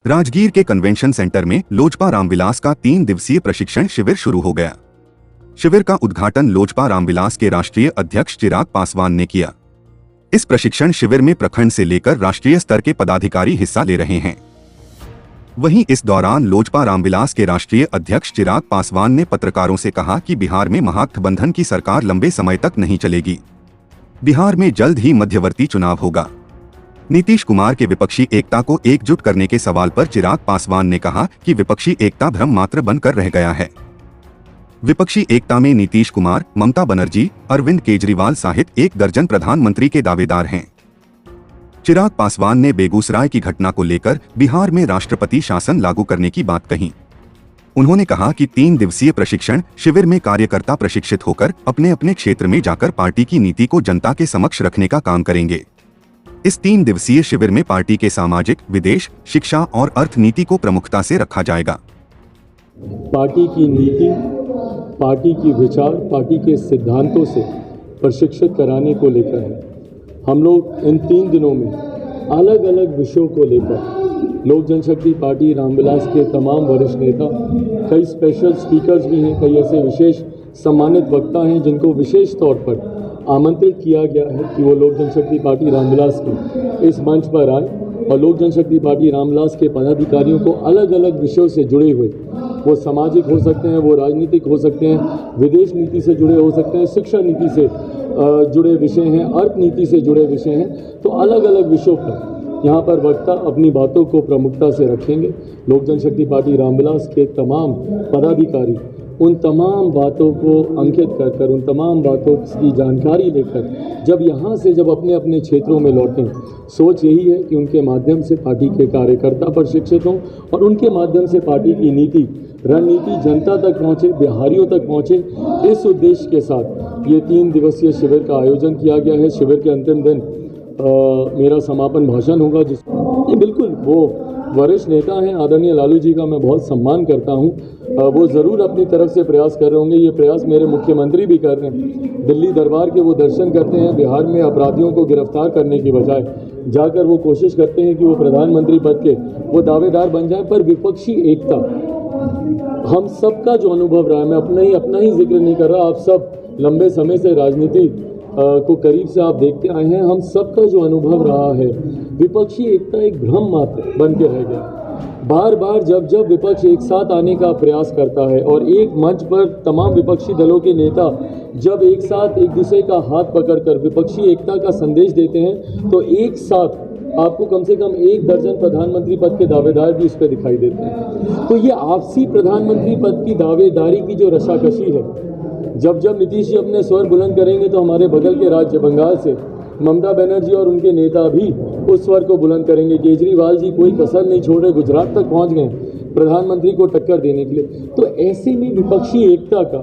राजगीर के convention centre में लोजपा रामविलास का 3 दिवसीय प्रशिक्षण शिविर शुरू हो गया। शिविर का उद्घाटन लोजपा रामविलास के राष्ट्रीय अध्यक्ष चिराग पासवान ने किया। इस प्रशिक्षण शिविर में प्रखंड से लेकर राष्ट्रीय स्तर के पदाधिकारी हिस्सा ले रहे हैं। वहीं इस दौरान लोजपा रामविलास के राष्ट्रीय अध्यक्ष चिराग पासवान ने पत्रकारों से कहा कि बिहार में महागठबंधन की सरकार लंबे समय तक नहीं चलेगी। बिहार में जल्द ही मध्यवर्ती चुनाव होगा। नीतीश कुमार के विपक्षी एकता को एकजुट करने के सवाल पर चिराग पासवान ने कहा कि विपक्षी एकता भ्रम मात्र बनकर रह गया है। विपक्षी एकता में नीतीश कुमार, ममता बनर्जी, अरविंद केजरीवाल सहित 1 दर्जन प्रधानमंत्री के दावेदार हैं। चिराग पासवान ने बेगूसराय की घटना को लेकर बिहार में राष्ट्रपति शासन लागू करने की बात कही। उन्होंने कहा कि 3 दिवसीय प्रशिक्षण शिविर में कार्यकर्ता प्रशिक्षित होकर अपने अपने क्षेत्र में जाकर पार्टी की नीति को जनता के समक्ष रखने का काम करेंगे। इस 3 दिवसीय शिविर में पार्टी के सामाजिक, विदेश, शिक्षा और अर्थ नीति को प्रमुखता से रखा जाएगा। पार्टी की नीति, पार्टी की विचार, पार्टी के सिद्धांतों से प्रशिक्षित कराने को लेकर है। हम लोग इन 3 दिनों में अलग अलग विषयों को लेकर लोक जनशक्ति पार्टी रामविलास के तमाम वरिष्ठ नेता, कई स्पेशल स्पीकर्स भी हैं, कई ऐसे विशेष सम्मानित वक्ता हैं जिनको विशेष तौर पर आमंत्रित किया गया है कि वो लोक जनशक्ति पार्टी रामविलास के इस मंच पर आए और लोक जनशक्ति पार्टी रामविलास के पदाधिकारियों को अलग अलग विषयों से जुड़े हुए, वो सामाजिक हो सकते हैं, वो राजनीतिक हो सकते हैं, विदेश नीति से जुड़े हो सकते हैं, शिक्षा नीति से जुड़े विषय हैं, अर्थ नीति से जुड़े विषय हैं, तो अलग अलग विषयों पर यहाँ पर वक्ता अपनी बातों को प्रमुखता से रखेंगे। लोक जनशक्ति पार्टी रामविलास के तमाम पदाधिकारी उन तमाम बातों को अंकित कर उन तमाम बातों की जानकारी लेकर जब अपने अपने क्षेत्रों में लौटें, सोच यही है कि उनके माध्यम से पार्टी के कार्यकर्ता प्रशिक्षित हों और उनके माध्यम से पार्टी की नीति, रणनीति जनता तक पहुँचे, बिहारियों तक पहुँचे। इस उद्देश्य के साथ ये 3 दिवसीय शिविर का आयोजन किया गया है। शिविर के अंतिम दिन मेरा समापन भाषण होगा, ये बिल्कुल वो वरिष्ठ नेता हैं, आदरणीय लालू जी का मैं बहुत सम्मान करता हूं। वो ज़रूर अपनी तरफ से प्रयास कर रहे होंगे। ये प्रयास मेरे मुख्यमंत्री भी कर रहे हैं। दिल्ली दरबार के वो दर्शन करते हैं, बिहार में अपराधियों को गिरफ्तार करने की बजाय जाकर वो कोशिश करते हैं कि वो प्रधानमंत्री पद के वो दावेदार बन जाए। पर विपक्षी एकता हम सबका जो अनुभव रहा है, मैं अपना ही जिक्र नहीं कर रहा, आप सब लंबे समय से राजनीति को करीब से आप देखते आए हैं, हम सबका जो अनुभव रहा है, विपक्षी एकता एक भ्रम मात्र बन के रह गया। बार बार जब विपक्ष एक साथ आने का प्रयास करता है और एक मंच पर तमाम विपक्षी दलों के नेता जब एक साथ एक दूसरे का हाथ पकड़कर विपक्षी एकता का संदेश देते हैं, तो एक साथ आपको कम से कम 1 दर्जन प्रधानमंत्री पद के दावेदार भी इस पर दिखाई देते हैं। तो ये आपसी प्रधानमंत्री पद की दावेदारी की जो रशाकशी है, जब नीतीश जी अपने स्वर बुलंद करेंगे तो हमारे बगल के राज्य बंगाल से ममता बनर्जी और उनके नेता भी उस स्वर को बुलंद करेंगे। केजरीवाल जी कोई कसर नहीं छोड़ रहे, गुजरात तक पहुंच गए प्रधानमंत्री को टक्कर देने के लिए। तो ऐसे में विपक्षी एकता का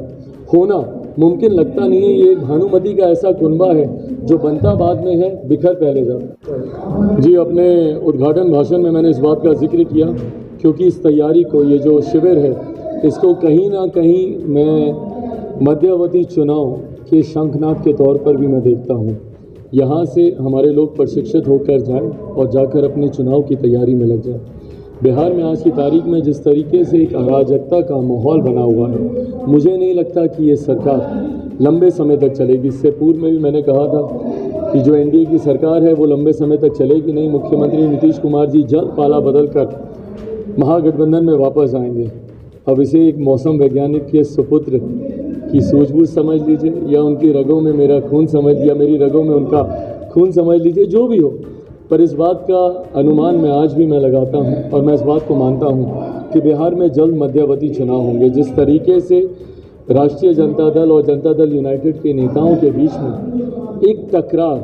होना मुमकिन लगता नहीं है। ये भानुमति का ऐसा कुनबा है जो बनता बाद में है, बिखर पहले जाता। जी, अपने उद्घाटन भाषण में मैंने इस बात का जिक्र किया क्योंकि इस तैयारी को, ये जो शिविर है, इसको कहीं ना कहीं मैं मध्यवर्ती चुनाव के शंखनाद के तौर पर भी मैं देखता हूँ। यहाँ से हमारे लोग प्रशिक्षित होकर जाएं और जाकर अपने चुनाव की तैयारी में लग जाएं। बिहार में आज की तारीख में जिस तरीके से एक अराजकता का माहौल बना हुआ है, मुझे नहीं लगता कि ये सरकार लंबे समय तक चलेगी। इससे पूर्व में भी मैंने कहा था कि जो एनडीए की सरकार है वो लंबे समय तक चलेगी नहीं। मुख्यमंत्री नीतीश कुमार जी जल्द पाला बदल कर महागठबंधन में वापस आएंगे। अब इसे एक मौसम वैज्ञानिक के सुपुत्र की सूझबूझ समझ लीजिए या उनकी रगों में मेरा खून समझ लिया, मेरी रगों में उनका खून समझ लीजिए, जो भी हो, पर इस बात का अनुमान मैं आज भी मैं लगाता हूं और मैं इस बात को मानता हूं कि बिहार में जल्द मध्यवर्ती चुनाव होंगे। जिस तरीके से राष्ट्रीय जनता दल और जनता दल यूनाइटेड के नेताओं के बीच में एक टकरार,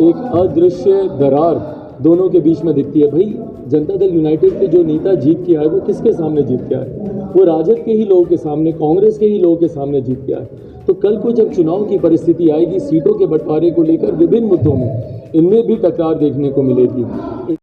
एक अदृश्य दरार दोनों के बीच में दिखती है। भाई, जनता दल यूनाइटेड के जो नेता जीत के आए वो किसके सामने जीत के आए? वो राजद के ही लोगों के सामने, कांग्रेस के ही लोगों के सामने जीत के आए। तो कल को जब चुनाव की परिस्थिति आएगी, सीटों के बंटवारे को लेकर विभिन्न मुद्दों में, इनमें भी टकरार देखने को मिलेगी।